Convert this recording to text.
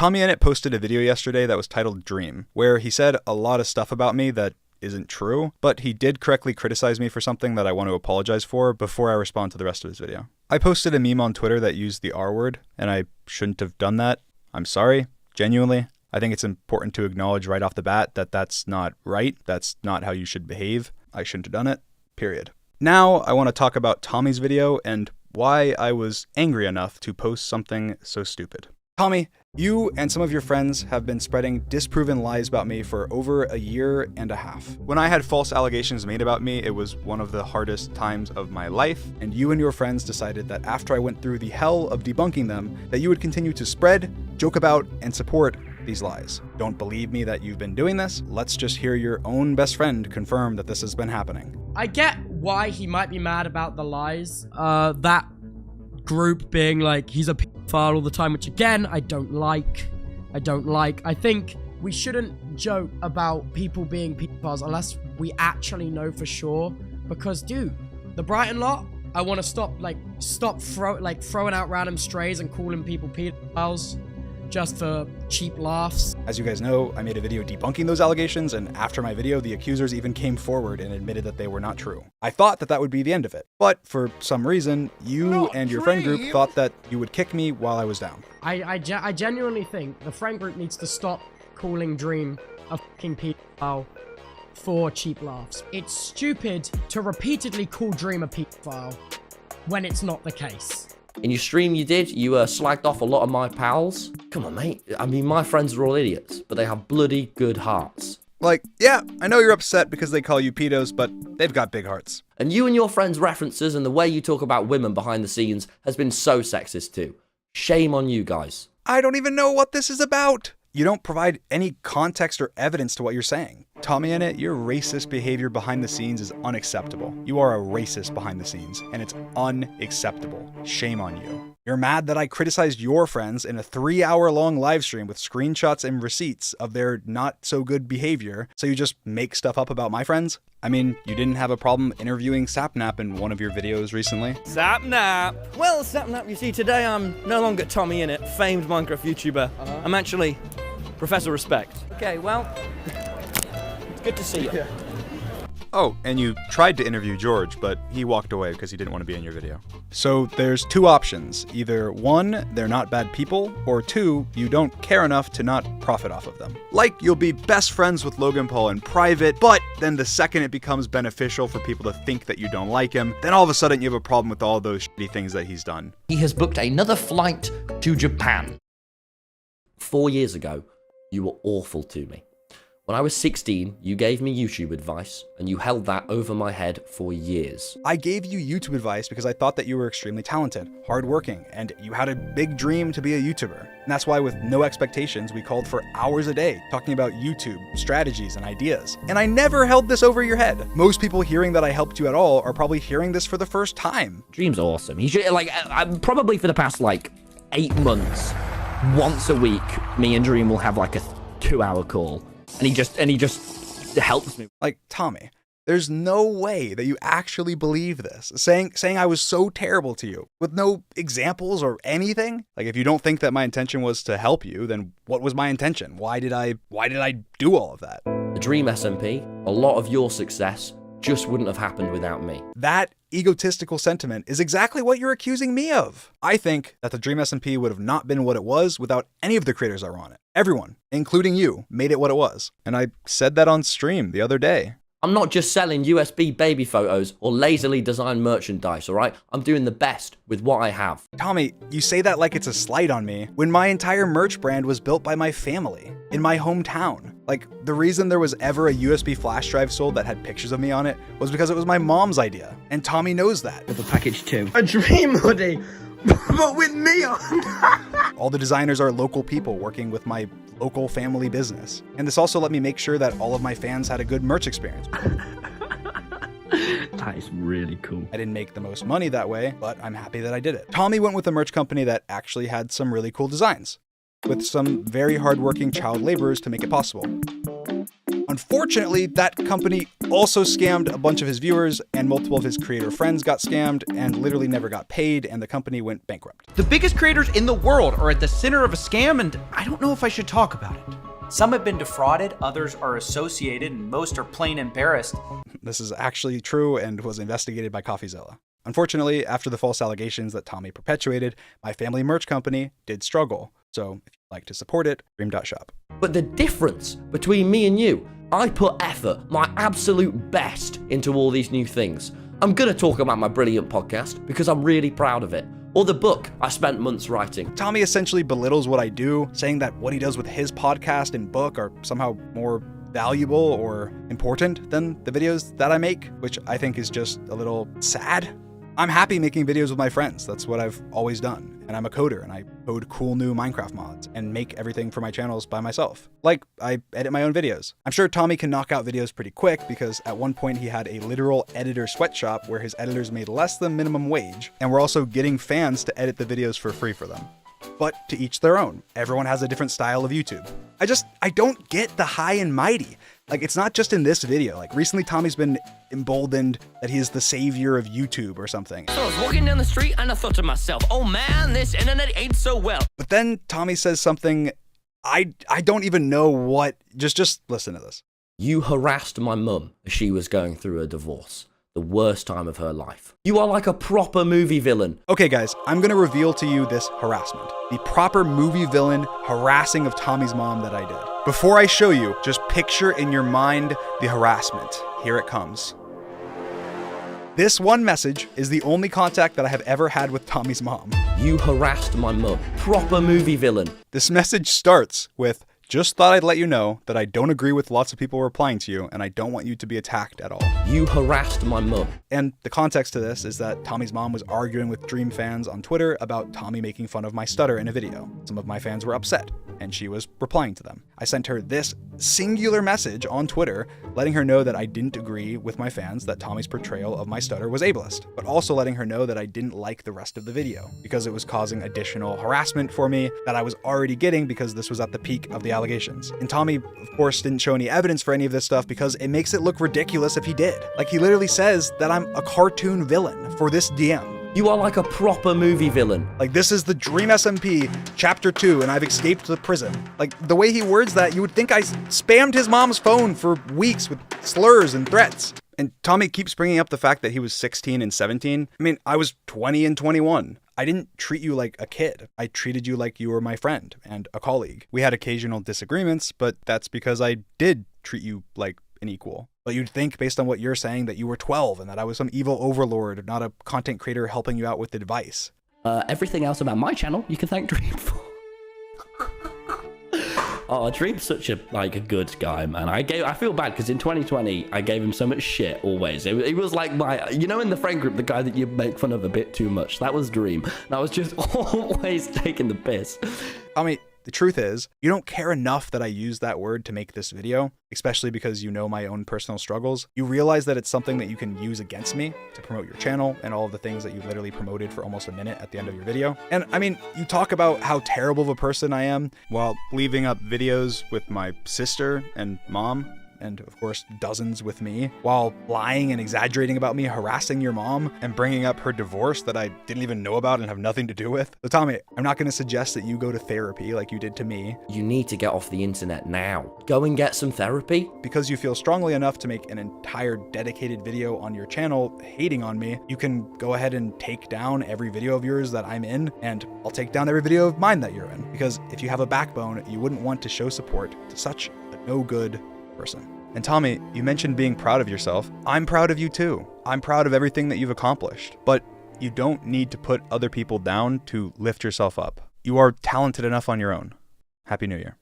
TommyInnit posted a video yesterday that was titled Dream, where he said a lot of stuff about me that isn't true, but he did correctly criticize me for something that I want to apologize for before I respond to the rest of his video. I posted a meme on Twitter that used the R word, and I shouldn't have done that. I'm sorry, genuinely. I think it's important to acknowledge right off the bat that that's not right. That's not how you should behave. I shouldn't have done it, period. Now I want to talk about Tommy's video and why I was angry enough to post something so stupid. Tommy, you and some of your friends have been spreading disproven lies about me for over a year and a half. When I had false allegations made about me, it was one of the hardest times of my life, and you and your friends decided that after I went through the hell of debunking them, that you would continue to spread, joke about, and support these lies. Don't believe me that you've been doing this? Let's just hear your own best friend confirm that this has been happening. I get why he might be mad about the lies. That group being like, he's a pedophile all the time, which again, I don't like. I think we shouldn't joke about people being pedophiles unless we actually know for sure. Because, dude, the Brighton lot, I want to stop throwing out random strays and calling people pedophiles just for cheap laughs. As you guys know, I made a video debunking those allegations, and after my video, the accusers even came forward and admitted that they were not true. I thought that that would be the end of it, but for some reason, you and your friend group thought that you would kick me while I was down. I genuinely think the friend group needs to stop calling Dream a fucking pedophile for cheap laughs. It's stupid to repeatedly call Dream a pedophile when it's not the case. In your stream you slagged off a lot of my pals. Come on, mate. I mean, my friends are all idiots, but they have bloody good hearts. Like, yeah, I know you're upset because they call you pedos, but they've got big hearts. And you and your friends' references and the way you talk about women behind the scenes has been so sexist too. Shame on you guys. I don't even know what this is about. You don't provide any context or evidence to what you're saying. TommyInnit, your racist behavior behind the scenes is unacceptable. You are a racist behind the scenes, and it's unacceptable. Shame on you. You're mad that I criticized your friends in a 3-hour-long live stream with screenshots and receipts of their not-so-good behavior, so you just make stuff up about my friends? I mean, you didn't have a problem interviewing Sapnap in one of your videos recently. Sapnap! Well, Sapnap, you see, today I'm no longer TommyInnit, famed Minecraft YouTuber. I'm actually Professor Respect. Okay, well, it's good to see you. Yeah. Oh, and you tried to interview George, but he walked away because he didn't want to be in your video. So there's two options. Either 1, they're not bad people, or 2, you don't care enough to not profit off of them. Like, you'll be best friends with Logan Paul in private, but then the second it becomes beneficial for people to think that you don't like him, then all of a sudden you have a problem with all those shitty things that he's done. He has booked another flight to Japan. 4 years ago, you were awful to me. When I was 16, you gave me YouTube advice, and you held that over my head for years. I gave you YouTube advice because I thought that you were extremely talented, hardworking, and you had a big dream to be a YouTuber. And that's why with no expectations, we called for hours a day, talking about YouTube, strategies, and ideas. And I never held this over your head. Most people hearing that I helped you at all are probably hearing this for the first time. Dream's awesome. He should, probably for the past, 8 months, once a week, me and Dream will have, a 2-hour call. And he just helps me. Like, Tommy, there's no way that you actually believe this. Saying I was so terrible to you with no examples or anything. Like, if you don't think that my intention was to help you, then what was my intention? Why did I do all of that? The Dream SMP, a lot of your success just wouldn't have happened without me. That egotistical sentiment is exactly what you're accusing me of. I think that the Dream SMP would have not been what it was without any of the creators that were on it. Everyone, including you, made it what it was. And I said that on stream the other day. I'm not just selling USB baby photos or lazily designed merchandise, alright? I'm doing the best with what I have. Tommy, you say that like it's a slight on me, when my entire merch brand was built by my family, in my hometown. Like, the reason there was ever a USB flash drive sold that had pictures of me on it was because it was my mom's idea. And Tommy knows that. With a package 2. A Dream hoodie, but with me on. All the designers are local people working with my local family business. And this also let me make sure that all of my fans had a good merch experience. That is really cool. I didn't make the most money that way, but I'm happy that I did it. Tommy went with a merch company that actually had some really cool designs, with some very hardworking child laborers to make it possible. Unfortunately, that company also scammed a bunch of his viewers, and multiple of his creator friends got scammed and literally never got paid, and the company went bankrupt. The biggest creators in the world are at the center of a scam, and I don't know if I should talk about it. Some have been defrauded, others are associated, and most are plain embarrassed. This is actually true and was investigated by CoffeeZilla. Unfortunately, after the false allegations that Tommy perpetuated, my family merch company did struggle. So if you'd like to support it, dream.shop. But the difference between me and you, I put effort, my absolute best, into all these new things. I'm gonna talk about my brilliant podcast because I'm really proud of it. Or the book I spent months writing. Tommy essentially belittles what I do, saying that what he does with his podcast and book are somehow more valuable or important than the videos that I make, which I think is just a little sad. I'm happy making videos with my friends. That's what I've always done. And I'm a coder, and I code cool new Minecraft mods and make everything for my channels by myself. Like, I edit my own videos. I'm sure Tommy can knock out videos pretty quick because at one point he had a literal editor sweatshop where his editors made less than minimum wage, and we're also getting fans to edit the videos for free for them. But to each their own. Everyone has a different style of YouTube. I don't get the high and mighty. Like, it's not just in this video. Like, recently Tommy's been emboldened that he is the savior of YouTube or something. So I was walking down the street and I thought to myself, oh man, this internet ain't so well. But then Tommy says something I don't even know what. Just listen to this. You harassed my mum as she was going through a divorce. The worst time of her life. You are like a proper movie villain. Okay guys, I'm gonna reveal to you this harassment. The proper movie villain harassing of Tommy's mom that I did. Before I show you, just picture in your mind the harassment. Here it comes. This one message is the only contact that I have ever had with Tommy's mom. You harassed my mum. Proper movie villain. This message starts with, just thought I'd let you know that I don't agree with lots of people replying to you, and I don't want you to be attacked at all. You harassed my mum. And the context to this is that Tommy's mom was arguing with Dream fans on Twitter about Tommy making fun of my stutter in a video. Some of my fans were upset, and she was replying to them. I sent her this singular message on Twitter, letting her know that I didn't agree with my fans that Tommy's portrayal of my stutter was ableist, but also letting her know that I didn't like the rest of the video, because it was causing additional harassment for me that I was already getting because this was at the peak of the allegations. And Tommy, of course, didn't show any evidence for any of this stuff because it makes it look ridiculous if he did. Like, he literally says that I'm a cartoon villain for this DM. You are like a proper movie villain. Like, this is the Dream SMP Chapter 2, and I've escaped the prison. Like, the way he words that, you would think I spammed his mom's phone for weeks with slurs and threats. And Tommy keeps bringing up the fact that he was 16 and 17. I mean, I was 20 and 21. I didn't treat you like a kid. I treated you like you were my friend and a colleague. We had occasional disagreements, but that's because I did treat you like an equal. But you'd think, based on what you're saying, that you were 12 and that I was some evil overlord, not a content creator helping you out with advice. Everything else about my channel, you can thank Dream for. Oh, Dream's such a good guy, man. I feel bad because in 2020 I gave him so much shit always. It was like my, you know, in the friend group, the guy that you make fun of a bit too much. That was Dream. And I was just always taking the piss. I mean, the truth is, you don't care enough that I use that word to make this video, especially because you know my own personal struggles. You realize that it's something that you can use against me to promote your channel and all of the things that you literally promoted for almost a minute at the end of your video. And I mean, you talk about how terrible of a person I am while leaving up videos with my sister and mom, and of course dozens with me, while lying and exaggerating about me, harassing your mom, and bringing up her divorce that I didn't even know about and have nothing to do with. So Tommy, I'm not going to suggest that you go to therapy like you did to me. You need to get off the internet now. Go and get some therapy. Because you feel strongly enough to make an entire dedicated video on your channel hating on me, you can go ahead and take down every video of yours that I'm in, and I'll take down every video of mine that you're in. Because if you have a backbone, you wouldn't want to show support to such a no good person. And Tommy, you mentioned being proud of yourself. I'm proud of you too. I'm proud of everything that you've accomplished. But you don't need to put other people down to lift yourself up. You are talented enough on your own. Happy New Year.